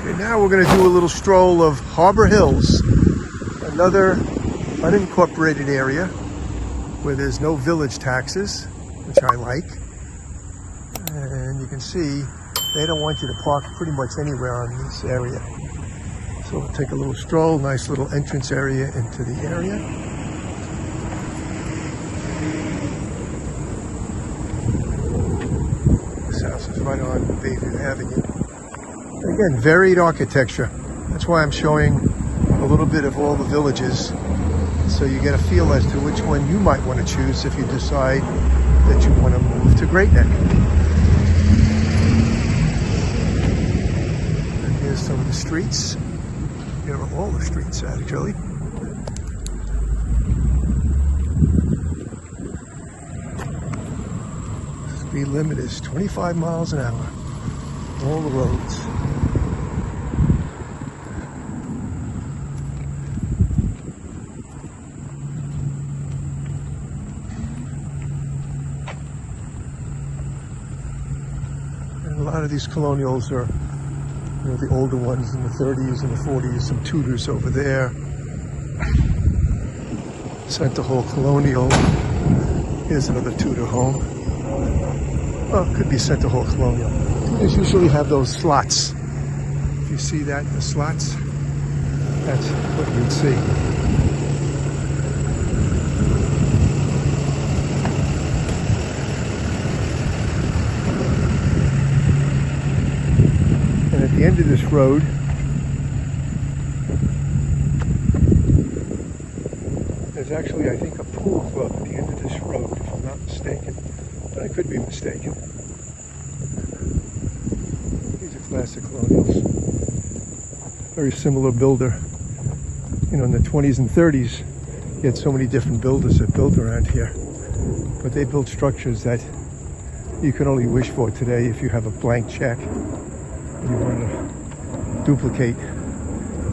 Okay, now we're going to do a little stroll of Harbor Hills, another unincorporated area where there's no village taxes, which I like. And you can see they don't want you to park pretty much anywhere on this area. So we'll take a little stroll, nice little entrance area into the area. This house is right on Bayview Avenue. Again, varied architecture. That's why I'm showing a little bit of all the villages, so you get a feel as to which one you might want to choose if you decide that you want to move to Great Neck. And here's some of the streets. Here are all the streets, actually. Speed limit is 25 miles an hour. All the roads. And a lot of these colonials are, you know, the older ones in the 30s and the 40s, some Tudors over there. Center Hall Colonial. Here's another Tudor home. Oh, it could be Center Hall Colonial. Tudors usually have those slots. If you see that, the slots, that's what you'd see. And at the end of this road, there's actually, I think, a pool club at the end of this road, if I'm not mistaken. But I could be mistaken. These are classic colonials. Very similar builder. You know, in the 20s and 30s, you had so many different builders that built around here. But they built structures that you can only wish for today if you have a blank check. You want to duplicate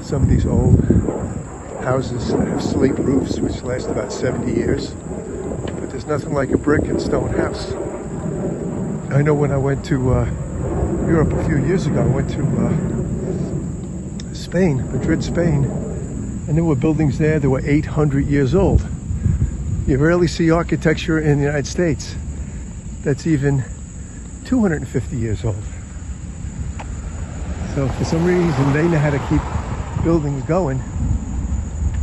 some of these old houses that have slate roofs, which last about 70 years. But there's nothing like a brick and stone house. I know when I went to Europe a few years ago, I went to Spain, Madrid, Spain, and there were buildings there that were 800 years old. You rarely see architecture in the United States that's even 250 years old. So for some reason, they know how to keep buildings going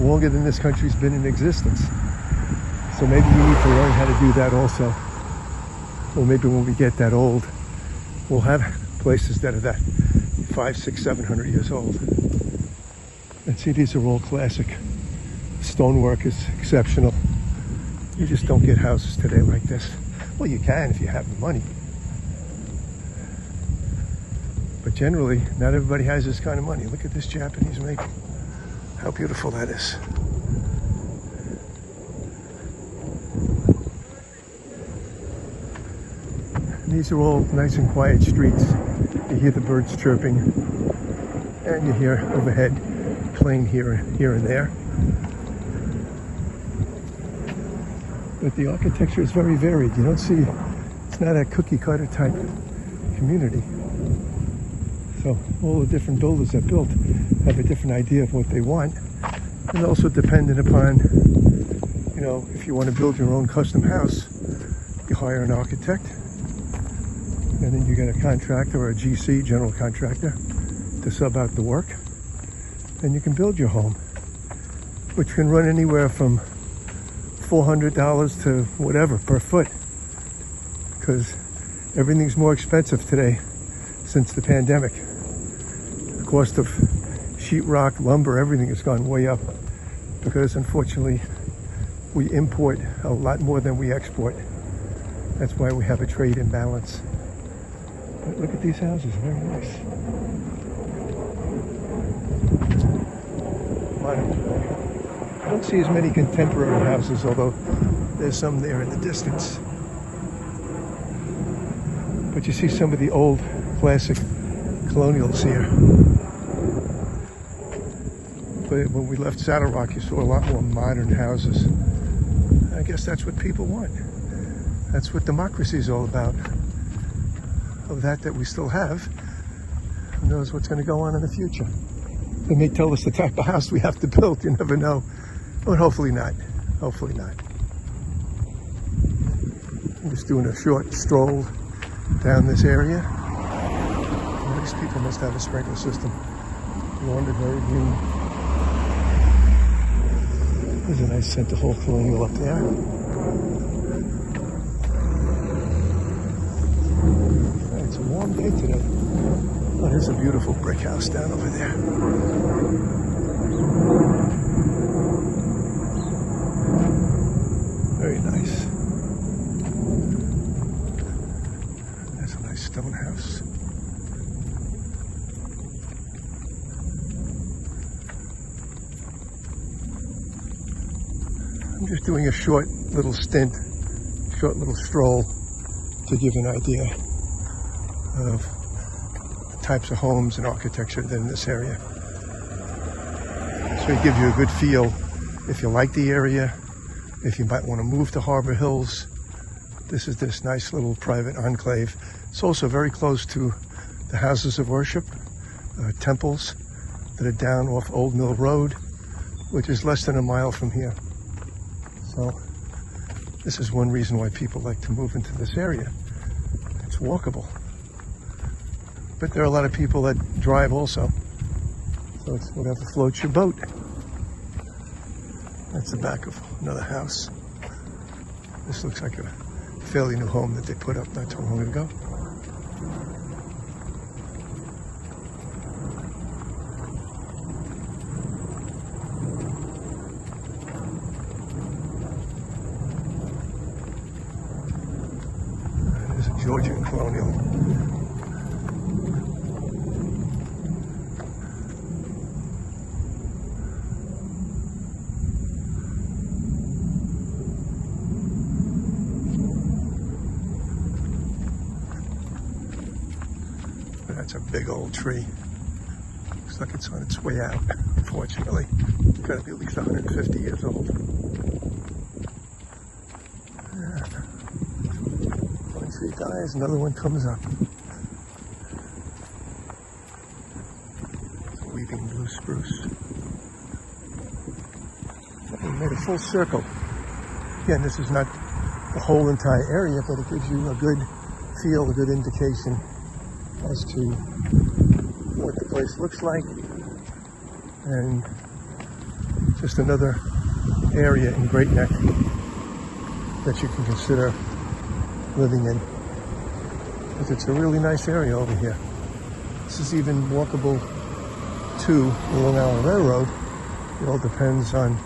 longer than this country's been in existence. So maybe we need to learn how to do that also. Or maybe when we get that old, we'll have places that are that 500, 600, 700 years old. And see, these are all classic. Stonework is exceptional. You just don't get houses today like this. Well, you can if you have the money. But generally, not everybody has this kind of money. Look at this Japanese maple. How beautiful that is. And these are all nice and quiet streets. You hear the birds chirping, and you hear overhead playing here and there. But the architecture is very varied. You don't see, it's not a cookie cutter type community. So all the different builders that built have a different idea of what they want, and also dependent upon, you know, if you want to build your own custom house, you hire an architect, and then you get a contractor or a GC, general contractor, to sub out the work, and you can build your home, which can run anywhere from $400 to whatever per foot, because everything's more expensive today since the pandemic. The cost of sheetrock, lumber, everything has gone way up because unfortunately we import a lot more than we export. That's why we have a trade imbalance. But look at these houses, very nice. I don't see as many contemporary houses, although there's some there in the distance. But you see some of the old classic colonials here. But when we left Saddle Rock, you saw a lot more modern houses. I guess that's what people want. That's what democracy is all about. Of that we still have. Who knows what's going to go on in the future? They may tell us the type of house we have to build. You never know. But hopefully not. Hopefully not. I'm just doing a short stroll down this area. Well, these people must have a sprinkler system. Lawned very green. There's a nice center hall colonial up there. It's a warm day today. Oh, there's a beautiful brick house down over there. Very nice. There's a nice stone house. I'm just doing a short little stint, short little stroll to give an idea of the types of homes and architecture that are in this area. So it gives you a good feel if you like the area, if you might want to move to Harbor Hills. This is this nice little private enclave. It's also very close to the houses of worship, temples that are down off Old Mill Road, which is less than a mile from here. So this is one reason why people like to move into this area. It's walkable. But there are a lot of people that drive also. So it's whatever floats your boat. That's the back of another house. This looks like a fairly new home that they put up not too long ago. There's a Georgian colonial. That's a big old tree. Looks like it's on its way out, unfortunately. It's got to be at least 150 years old. Yeah. One tree dies, another one comes up. It's a weeping blue spruce. We made a full circle. Again, this is not the whole entire area, but it gives you a good feel, a good indication as to what the place looks like, and just another area in Great Neck that you can consider living in, because it's a really nice area over here. This is even walkable to the Long Island Railroad. It all depends on